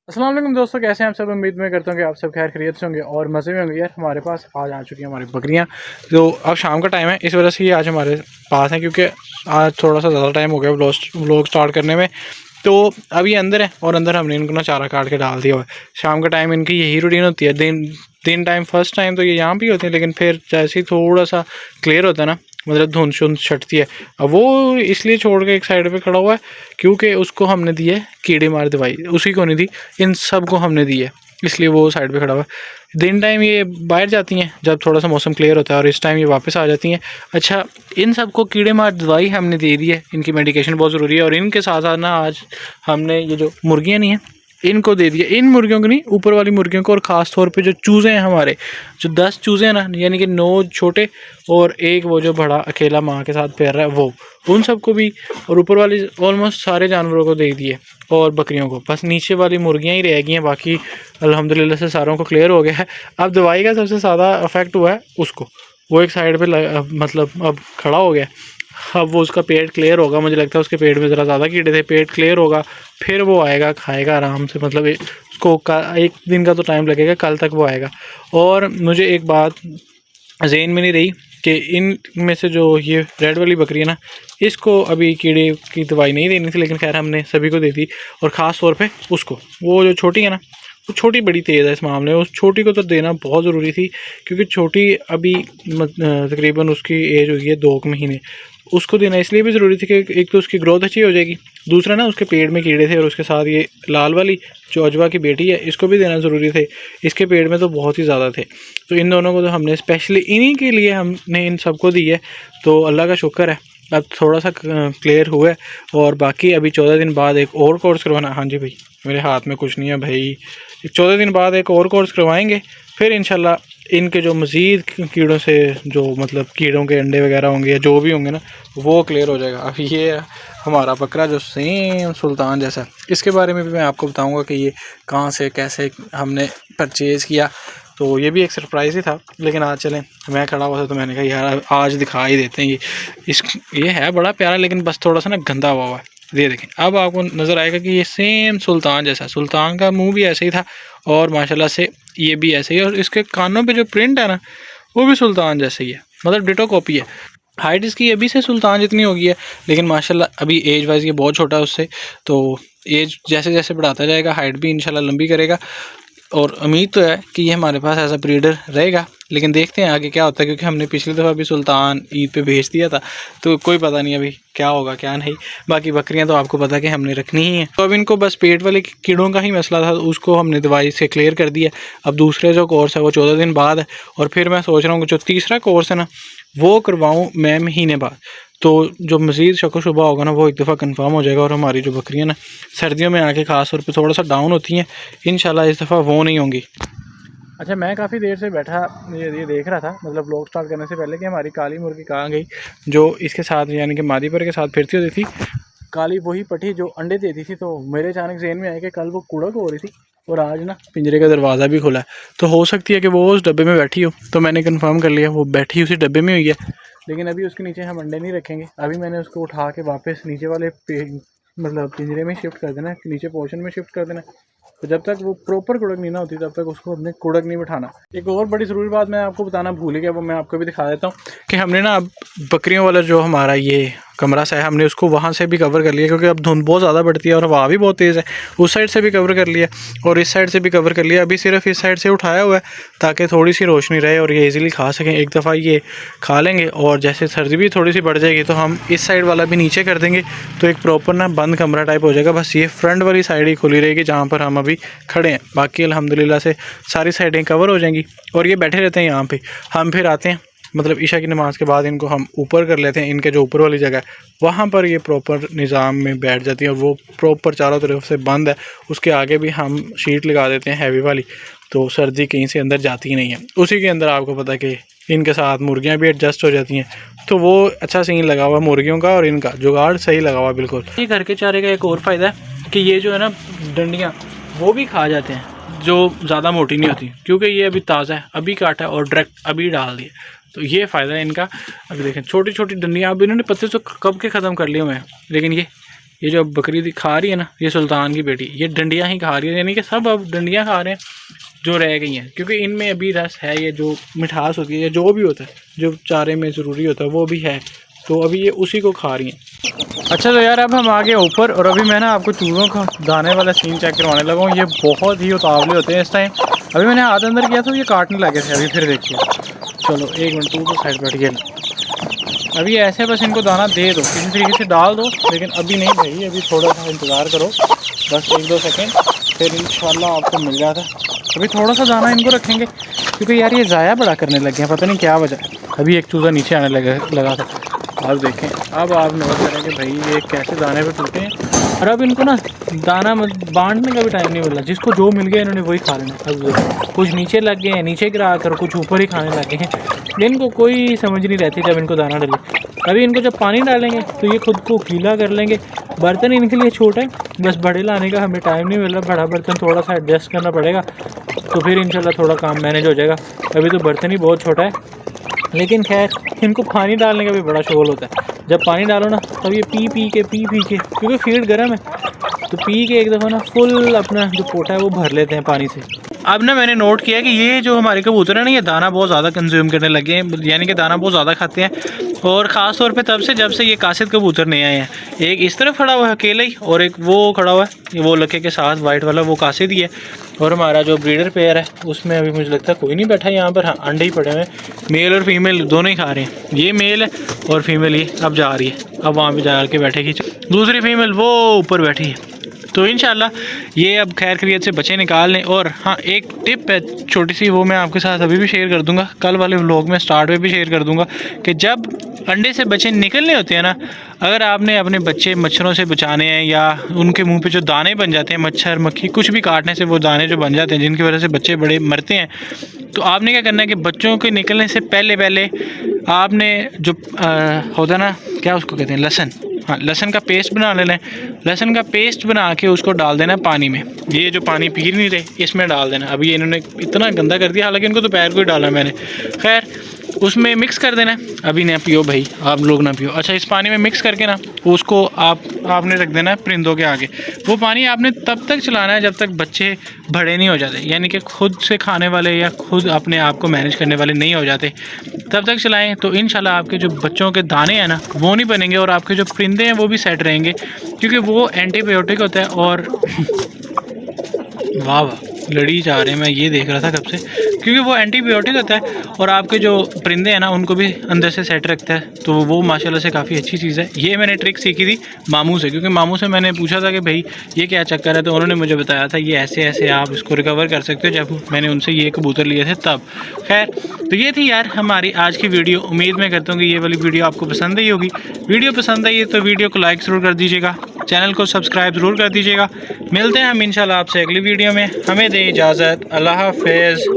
अस्सलाम वालेकुम दोस्तों, कैसे हैं आप सब। उम्मीद में करता हूँ कि आप सब खैर खैरियत से होंगे और मज़े में होंगे। यार हमारे पास आज आ चुकी हैं हमारी बकरियाँ। तो अब शाम का टाइम है, इस वजह से ये आज हमारे पास हैं क्योंकि आज थोड़ा सा ज़्यादा टाइम हो गया व्लॉग स्टार्ट करने में। तो अब ये अंदर है और अंदर हमने इनको ना चारा काट के डाल दिया हुआ है। शाम का टाइम इनकी यही रूटीन होती है। दिन टाइम फर्स्ट टाइम तो ये यहाँ भी होते हैं, लेकिन फिर जैसे ही थोड़ा सा क्लियर होता है ना, मतलब धुंध शुंध छटती है, अब वो इसलिए छोड़ के एक साइड पे खड़ा हुआ है क्योंकि उसको हमने दी है कीड़े मार दवाई। उसी को नहीं दी, इन सब को हमने दी है, इसलिए वो साइड पे खड़ा हुआ है। दिन टाइम ये बाहर जाती हैं जब थोड़ा सा मौसम क्लियर होता है, और इस टाइम ये वापस आ जाती हैं। अच्छा, इन सब को कीड़े मार दवाई हमने दे दी है, इनकी मेडिकेशन बहुत ज़रूरी है। और इनके साथ साथ ना आज हमने ये जो मुर्गियाँ नहीं हैं इनको दे दिया। इन मुर्गियों को नहीं, ऊपर वाली मुर्गियों को, और ख़ास तौर पे जो चूज़े हैं हमारे, जो 10 चूज़े हैं ना, यानी कि 9 छोटे और एक वो जो बड़ा अकेला माँ के साथ पैर रहा है वो, उन सबको भी, और ऊपर वाली ऑलमोस्ट सारे जानवरों को दे दिए। और बकरियों को बस नीचे वाली मुर्गियाँ ही रह गई हैं, बाकी अल्हम्दुलिल्लाह से सारों को क्लियर हो गया है। अब दवाई का सबसे ज़्यादा इफेक्ट हुआ है उसको, वो एक साइड पे मतलब अब खड़ा हो गया। अब वो उसका पेट क्लियर होगा, मुझे लगता है उसके पेट में ज़रा ज़्यादा कीड़े थे, पेट क्लियर होगा फिर वो आएगा, खाएगा आराम से। मतलब उसको एक दिन का तो टाइम लगेगा, कल तक वो आएगा। और मुझे एक बात ज़हन में नहीं रही कि इन में से जो ये रेड वाली बकरी है ना, इसको अभी कीड़े की दवाई नहीं देनी थी, लेकिन खैर हमने सभी को दे दी। और ख़ास तौर पे उसको, वो जो छोटी है ना, वो छोटी बड़ी तेज़ है इस मामले में, उस छोटी को तो देना बहुत ज़रूरी थी क्योंकि छोटी अभी तकरीबन उसकी एज हुई है 2 महीने। उसको देना इसलिए भी ज़रूरी थी कि एक तो उसकी ग्रोथ अच्छी हो जाएगी, दूसरा ना उसके पेट में कीड़े थे, और उसके साथ ये लाल वाली जो अजवा की बेटी है इसको भी देना ज़रूरी थे। इसके पेट में तो बहुत ही ज़्यादा थे, तो इन दोनों को तो हमने स्पेशली इन्हीं के लिए हमने इन सबको दी है। तो अल्लाह का शुक्र है अब थोड़ा सा क्लियर हुआ है। और बाकी अभी 14 दिन बाद एक और कोर्स करवाना। हाँ जी भाई, मेरे हाथ में कुछ नहीं है भाई। 14 दिन बाद एक और कोर्स करवाएंगे, फिर इंशाल्लाह इनके जो मज़ीद कीड़ों से, जो मतलब कीड़ों के अंडे वगैरह होंगे या जो भी होंगे ना, वो क्लियर हो जाएगा। अब ये हमारा बकरा जो सेम सुल्तान जैसा है, इसके बारे में भी मैं आपको बताऊंगा कि ये कहाँ से कैसे हमने परचेज़ किया। तो ये भी एक सरप्राइज़ ही था, लेकिन आज चलें, मैं खड़ा हुआ था तो मैंने कहा यार आज दिखा ही देते हैं। ये है बड़ा प्यारा, लेकिन बस थोड़ा सा ना गंदा हुआ है। ये देखें, अब आपको नज़र आएगा कि ये सेम सुल्तान जैसा, सुल्तान का मुंह भी ऐसे ही था और माशाल्लाह से ये भी ऐसे ही, और इसके कानों पे जो प्रिंट है ना वो भी सुल्तान जैसे ही है, मतलब डिटो कॉपी है। हाइट इसकी अभी से सुल्तान जितनी हो गई है, लेकिन माशाल्लाह अभी एज वाइज ये बहुत छोटा है उससे। तो एज जैसे जैसे बढ़ाता जाएगा हाइट भी इंशाल्लाह लंबी करेगा, और उम्मीद तो है कि ये हमारे पास एज अ ब्रीडर रहेगा। लेकिन देखते हैं आगे क्या होता है, क्योंकि हमने पिछली दफ़ा भी सुल्तान ईद पे भेज दिया था, तो कोई पता नहीं अभी क्या होगा क्या नहीं। बाकी बकरियां तो आपको पता है कि हमने रखनी ही है। तो अब इनको बस पेट वाले कीड़ों का ही मसला था, उसको हमने दवाई से क्लियर कर दिया। अब दूसरे जो कोर्स है वो 14 दिन बाद है, और फिर मैं सोच रहा हूँ कि जो तीसरा कोर्स है ना वो करवाऊँ मैं महीने बाद। तो जो मज़ीद शक शुबा होगा ना वो एक दफ़ा कंफर्म हो जाएगा। और हमारी जो बकरियाँ ना सर्दियों में आके ख़ास तौर पे थोड़ा सा डाउन होती हैं, इंशाल्लाह इस दफ़ा वो नहीं होंगी। अच्छा, मैं काफ़ी देर से बैठा ये देख रहा था, मतलब व्लॉग स्टार्ट करने से पहले, कि हमारी काली मुर्गी कहाँ गई जो इसके साथ यानी कि मादी पर के साथ फिरती होती थी। काली वही पठी जो अंडे देती थी। तो मेरे अचानक ज़हन में आया कि कल वो कुड़क हो रही थी और आज ना पिंजरे का दरवाज़ा भी खुला है, तो हो सकती है कि वो उस डब्बे में बैठी हो। तो मैंने कंफर्म कर लिया वो बैठी उसी डब्बे में हुई है, लेकिन अभी उसके नीचे हम अंडे नहीं रखेंगे। अभी मैंने उसको उठा के वापस नीचे वाले मतलब पिंजरे में शिफ्ट कर देना, नीचे पोर्शन में शिफ्ट कर देना। तो जब तक वो प्रॉपर कुड़क नहीं ना होती तब तक उसको अपने कुड़क नहीं बिठाना। एक और बड़ी ज़रूरी बात मैं आपको बताना भूल गया, वो मैं आपको भी दिखा देता हूँ कि हमने ना अब बकरियों वाला जो हमारा ये कमरा सा है, हमने उसको वहाँ से भी कवर कर लिया, क्योंकि अब धुंध बहुत ज़्यादा बढ़ती है और हवा भी बहुत तेज़ है। उस साइड से भी कवर कर लिया और इस साइड से भी कवर कर लिया। अभी सिर्फ इस साइड से उठाया हुआ है ताकि थोड़ी सी रोशनी रहे और ये इजीली खा सकें। एक दफ़ा ये खा लेंगे और जैसे सर्दी भी थोड़ी सी बढ़ जाएगी तो हम इस साइड वाला भी नीचे कर देंगे, तो एक प्रॉपर ना बंद कमरा टाइप हो जाएगा। बस ये फ्रंट वाली साइड ही खुली रहेगी जहाँ पर हम अभी खड़े हैं, बाकी अल्हम्दुलिल्लाह से सारी साइडें कवर हो जाएंगी। और ये बैठे रहते हैं यहाँ पे, हम फिर आते हैं मतलब ईशा की नमाज़ के बाद इनको हम ऊपर कर लेते हैं। इनके जो ऊपर वाली जगह है वहाँ पर ये प्रॉपर निज़ाम में बैठ जाती है और वो प्रॉपर चारों तरफ से बंद है। उसके आगे भी हम शीट लगा देते हैं हैवी वाली, तो सर्दी कहीं से अंदर जाती ही नहीं है। उसी के अंदर आपको पता है कि इनके साथ मुर्गियाँ भी एडजस्ट हो जाती हैं, तो वो अच्छा सीन लगा हुआ मुर्गियों का और इनका जुगाड़ सही लगा हुआ बिल्कुल। ये घर के चारे का एक और फ़ायदा है कि ये जो है ना डंडियाँ वो भी खा जाते हैं, जो ज़्यादा मोटी नहीं होती, क्योंकि ये अभी ताज़ा है, अभी काटा है और डायरेक्ट अभी डाल दिए, तो ये फ़ायदा है इनका। अभी देखें छोटी छोटी डंडियाँ, अब इन्होंने पत्ते तो कब के ख़त्म कर लिए हुए हैं, लेकिन ये ये जो बकरी खा रही है ना, ये सुल्तान की बेटी, ये डंडियाँ ही खा रही है, यानी कि सब अब डंडियाँ खा रहे हैं जो रह गई हैं, क्योंकि इनमें अभी रस है, ये जो मिठास होती है या जो भी होता है जो चारे में ज़रूरी होता है वो भी है, तो अभी ये उसी को खा रही हैं। अच्छा तो यार अब हम आ गए ऊपर, और अभी मैं ना आपको चूज़ों का दाने वाला सीन चेक करवाने लगा हूँ। ये बहुत ही उतावले होते हैं इस टाइम। अभी मैंने हाथ अंदर किया तो ये काटने लगे थे, अभी फिर देखिए। चलो एक मिनट, तू तो साइड बैठ गया। अभी ऐसे बस इनको दाना दे दो, किसी तरीके से डाल दो, लेकिन अभी नहीं भाई, अभी थोड़ा सा इंतज़ार करो, बस 1-2 सेकेंड, फिर इंशाल्लाह आपको मिल जाता है। अभी थोड़ा सा दाना इनको रखेंगे, क्योंकि यार ये ज़ाया बड़ा करने लगे हैं, पता नहीं क्या वजह। अभी एक चूज़ा नीचे आने लगा था, आप देखें। अब आप नोट करें कि भाई ये कैसे दाने पे टूटे हैं, और अब इनको ना दाना बांटने का भी टाइम नहीं मिल रहा, जिसको जो मिल गया इन्होंने वही खा लेना। अब कुछ नीचे लग गए हैं, नीचे गिरा कर, कुछ ऊपर ही खाने लगे हैं, इनको कोई समझ नहीं रहती जब इनको दाना डालें। अभी इनको जब पानी डालेंगे तो ये खुद को गीला कर लेंगे। बर्तन इनके लिए छोटा है, बस बड़े लाने का हमें टाइम नहीं मिल रहा, बड़ा बर्तन थोड़ा सा एडजस्ट करना पड़ेगा, तो फिर इंशाल्लाह थोड़ा काम मैनेज हो जाएगा। अभी तो बर्तन ही बहुत छोटा है, लेकिन खैर इनको पानी डालने का भी बड़ा शोल होता है। जब पानी डालो ना तब ये पी पी के क्योंकि फीड गर्म है, तो पी के एक दफ़ा ना फुल अपना जो पोटा है वो भर लेते हैं पानी से। अब ना मैंने नोट किया कि ये जो हमारे कबूतर है ना, ये दाना बहुत ज़्यादा कंज्यूम करने लगे हैं, यानी कि दाना बहुत ज़्यादा खाते हैं, और ख़ास तौर पे तब से जब से ये कासिद कबूतर नए आए हैं। एक इस तरफ खड़ा हुआ है अकेला ही, और एक वो खड़ा हुआ है, वो लके के साथ वाइट वाला, वो कासिद ही है। और हमारा जो ब्रीडर पेयर है उसमें अभी मुझे लगता है कोई नहीं बैठा यहाँ पर। हाँ, अंडे ही पड़े हुए हैं, मेल और फीमेल दोनों ही खा रहे हैं। ये मेल है और फीमेल ये अब जा रही है, अब वहाँ पर जा के बैठेगी। दूसरी फीमेल वो ऊपर बैठी है। तो इंशाल्लाह ये अब खैर खैरियत से बच्चे निकाल लें। और हाँ, एक टिप है छोटी सी, वो मैं आपके साथ अभी भी शेयर कर दूंगा, कल वाले व्लॉग में स्टार्ट में भी शेयर कर दूंगा, कि जब अंडे से बच्चे निकलने होते हैं ना, अगर आपने अपने बच्चे मच्छरों से बचाने हैं, या उनके मुंह पे जो दाने बन जाते हैं, मच्छर मक्खी कुछ भी काटने से वो दाने जो बन जाते हैं, जिनकी वजह से बच्चे बड़े मरते हैं, तो आपने क्या करना है कि बच्चों के निकलने से पहले आपने जो होता है ना, क्या उसको कहते हैं, लहसुन, हाँ, लहसुन का पेस्ट बना लेना है। लहसुन का पेस्ट बना के उसको डाल देना है पानी में। ये जो पानी पी नहीं रहे इसमें डाल देना। अभी इन्होंने इतना गंदा कर दिया, हालांकि इनको दोपहर को ही डाला मैंने, खैर उसमें मिक्स कर देना है। अभी ना पियो भाई, आप लोग ना पियो। अच्छा, इस पानी में मिक्स करके ना उसको आपने रख देना है परिंदों के आगे। वो पानी आपने तब तक चलाना है जब तक बच्चे बड़े नहीं हो जाते, यानी कि खुद से खाने वाले या खुद अपने आप को मैनेज करने वाले नहीं हो जाते, तब तक चलाएं। तो इंशाल्लाह आपके जो बच्चों के दाने हैं ना वो नहीं बनेंगे, और आपके जो परिंदे हैं वो भी सेट रहेंगे, क्योंकि वो एंटीबायोटिक होता है। और वाह वाह, लड़ी जा रहे हैं, मैं ये देख रहा था कब से, क्योंकि वो एंटीबायोटिक होता है, और आपके जो परिंदे हैं ना उनको भी अंदर से सेट रखता है, तो वो माशाल्लाह से काफ़ी अच्छी चीज़ है। ये मैंने ट्रिक सीखी थी मामू से, क्योंकि मामू से मैंने पूछा था कि भाई ये क्या चक्कर है, तो उन्होंने मुझे बताया था ये ऐसे ऐसे आप इसको रिकवर कर सकते हो, जब मैंने उनसे ये कबूतर लिए थे तब। खैर, तो ये थी यार हमारी आज की वीडियो। उम्मीद मैं करता हूँ कि ये वाली वीडियो आपको पसंद आई होगी। वीडियो पसंद आई है तो वीडियो को लाइक ज़रूर कर दीजिएगा, चैनल को सब्सक्राइब ज़रूर कर दीजिएगा। मिलते हैं हम इंशाल्लाह आपसे अगली वीडियो में। हमें दें इजाज़त, अल्लाह हाफ़िज़।